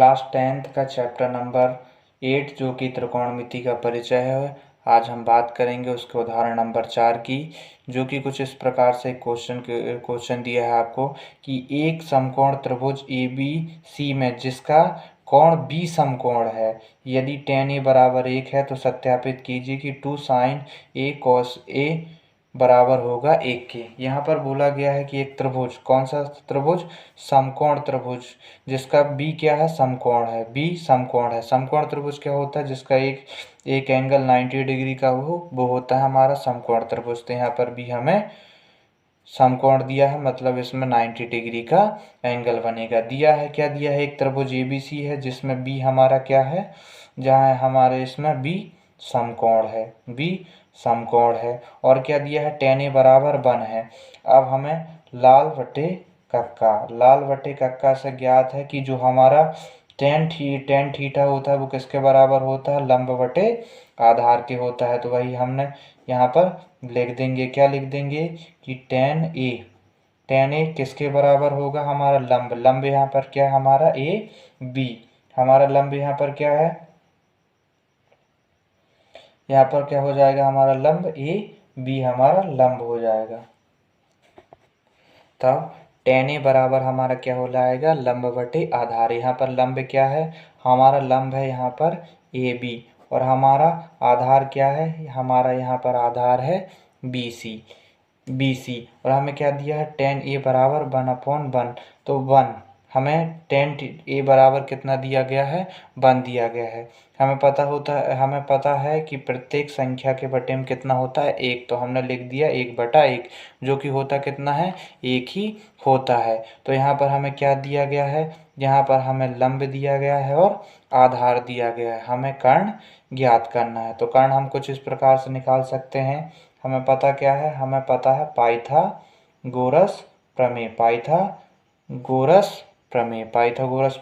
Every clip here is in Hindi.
क्लास 10th का चैप्टर नंबर 8 जो कि त्रिकोणमिति का परिचय है। आज हम बात करेंगे उसके उदाहरण नंबर 4 की, जो कि कुछ इस प्रकार से क्वेश्चन दिया है आपको कि एक समकोण त्रिभुज ABC में जिसका कोण B समकोण है, यदि tan A बराबर 1 है तो सत्यापित कीजिए कि 2 sin A cos A बराबर होगा 1 के। यहाँ पर बोला गया है कि एक त्रिभुज, कौन सा त्रिभुज? समकोण त्रिभुज, जिसका B क्या है? समकोण है। B समकोण है। समकोण त्रिभुज क्या होता है? जिसका एक एंगल 90 डिग्री का वो होता है हमारा समकोण त्रिभुज। तो यहाँ पर B हमें समकोण दिया है, मतलब इसमें 90 डिग्री का एंगल बनेगा। दिया है, क्या दिया है? एक त्रिभुज ABC है जिसमें B हमारा क्या है? जहाँ हमारे इसमें B समकोण है, B समकोण है। और क्या दिया है? tan A बराबर 1 है। अब हमें लाल बटे कक्का से ज्ञात है कि जो हमारा tan थीटा होता है वो किसके बराबर होता है? लंब बटे आधार के होता है। तो वही हमने यहाँ पर लिख देंगे, क्या लिख देंगे कि tan A किसके बराबर होगा? हमारा लंब यहाँ पर क्या है? हमारा AB। हमारा लंब यहाँ पर क्या है? यहाँ पर क्या हो जाएगा? हमारा लंब AB हमारा लंब हो जाएगा। तब tan A बराबर हमारा क्या हो जाएगा? लंब बटे आधार। यहाँ पर लंब क्या है? हमारा लंब है यहाँ पर AB, और हमारा आधार क्या है? हमारा यहाँ पर आधार है BC। और हमें क्या दिया है? tan A बराबर 1/1। तो 1 हमें tan A बराबर कितना दिया गया है? 1 दिया गया है। हमें पता है कि प्रत्येक संख्या के बटे में कितना होता है? 1। तो हमने लिख दिया 1/1, जो कि होता कितना है? 1 ही होता है। तो यहाँ पर हमें क्या दिया गया है? यहाँ पर हमें लंब दिया गया है और आधार दिया गया है। हमें कर्ण ज्ञात करना है। तो कर्ण हम कुछ इस प्रकार से निकाल सकते हैं। हमें पता क्या है? हमें पता है पाइथागोरस प्रमेय। पाइथागोरस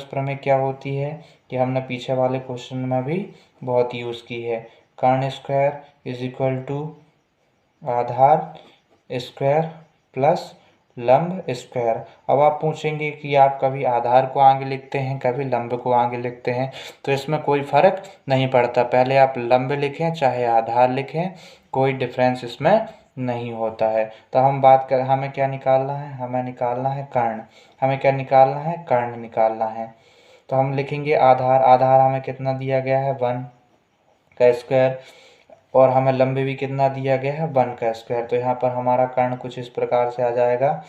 प्रमेय क्या होती है कि हमने पीछे वाले क्वेश्चन में भी बहुत यूज़ की है। कर्ण स्क्वायर इज इक्वल टू आधार स्क्वायर प्लस लंब स्क्वायर। अब आप पूछेंगे कि आप कभी आधार को आगे लिखते हैं, कभी लंब को आगे लिखते हैं, तो इसमें कोई फ़र्क नहीं पड़ता। पहले आप लंब लिखें चाहे आधार लिखें, कोई डिफरेंस इसमें नहीं होता है। तो हमें क्या निकालना है? हमें निकालना है कर्ण। हमें क्या निकालना है? कर्ण निकालना है। तो हम लिखेंगे आधार हमें कितना दिया गया है? 1 का स्क्वायर, और हमें लंब भी कितना दिया गया है? 1 का स्क्वायर। तो यहाँ पर हमारा कर्ण कुछ इस प्रकार से आ जाएगा,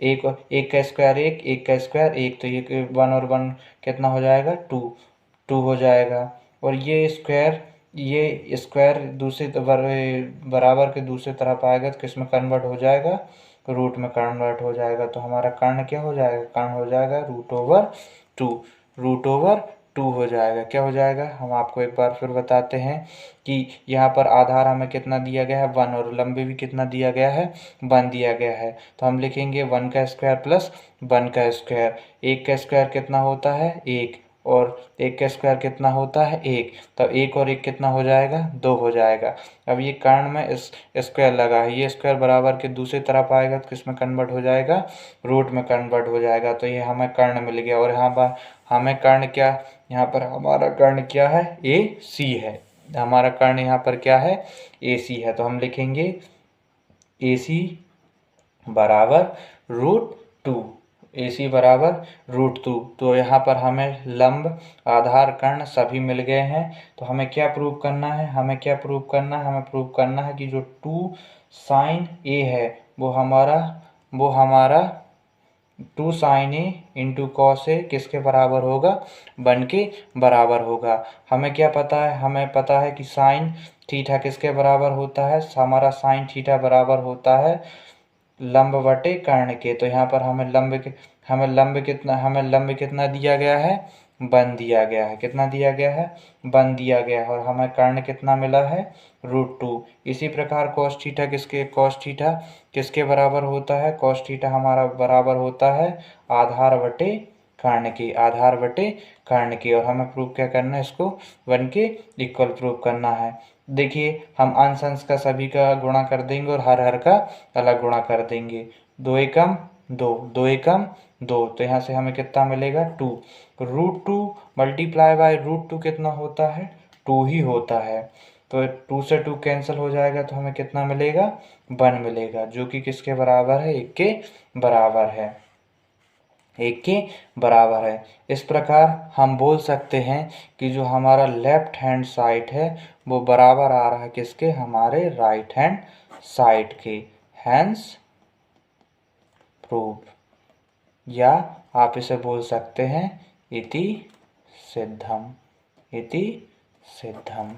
एक का स्क्वायर 1 का स्क्वायर 1, तो ये 1 और 1 कितना हो जाएगा? 2 हो जाएगा। और ये स्क्वायर दूसरी बराबर के दूसरी तरफ आएगा तो किस में कन्वर्ट हो जाएगा? रूट में कन्वर्ट हो जाएगा। तो हमारा कर्ण क्या हो जाएगा? कर्ण हो जाएगा √2 हो जाएगा। क्या हो जाएगा? हम आपको एक बार फिर बताते हैं कि यहाँ पर आधार हमें कितना दिया गया है? 1, और लंब भी कितना दिया गया है? 1 दिया गया है। तो हम लिखेंगे 1 का स्क्वायर प्लस 1 का स्क्वायर। 1 का स्क्वायर कितना होता है? 1, और 1 का स्क्वायर कितना होता है? 1। तो 1 और 1 कितना हो जाएगा? 2 हो जाएगा। अब ये कर्ण में इस स्क्वायर लगा है, ये स्क्वायर बराबर के दूसरी तरफ आएगा तो किस में कन्वर्ट हो जाएगा? रूट में कन्वर्ट हो जाएगा। तो ये हमें कर्ण मिल गया। और यहाँ पर हमें कर्ण क्या, यहाँ पर हमारा कर्ण क्या है? AC है। हमारा कर्ण यहाँ पर क्या है? AC है। तो हम लिखेंगे AC बराबर √2। AC बराबर √2। तो यहाँ पर हमें लंब, आधार, कर्ण सभी मिल गए हैं। तो हमें क्या प्रूव करना है? हमें प्रूव करना है कि जो 2 sin A है वो हमारा 2 sin A into cos A किसके बराबर होगा? 1 के बराबर होगा। हमें क्या पता है? हमें पता है कि साइन थीटा किसके बराबर होता है? हमारा साइन थीटा बराबर होता है लंब बटे कर्ण के। तो यहाँ पर हमें लंब कितना दिया गया है? 1 दिया गया है। कितना दिया गया है? 1 दिया गया है। और हमें कर्ण कितना मिला है? √2। इसी प्रकार cos थीटा किसके बराबर होता है? cos थीटा हमारा बराबर होता है आधार बटे कर्ण के। और हमें प्रूव क्या करना है? इसको 1 के इक्वल प्रूव करना है। देखिए, हम अंश का सभी का गुणा कर देंगे और हर का अलग गुणा कर देंगे। 2 एकम 2, 2 एकम 2, तो यहाँ से हमें कितना मिलेगा 2। √2 मल्टीप्लाई बाय √2 कितना होता है 2 ही होता है। तो 2 से 2 कैंसिल हो जाएगा तो हमें कितना मिलेगा 1 मिलेगा, जो कि किसके बराबर है 1 के बराबर है, 1 के बराबर है। इस प्रकार हम बोल सकते हैं कि जो हमारा लेफ्ट हैंड साइड है वो बराबर आ रहा है किसके, हमारे राइट हैंड साइड के। हैंस प्रूव, या आप इसे बोल सकते हैं इति सिद्धम, इति सिद्धम।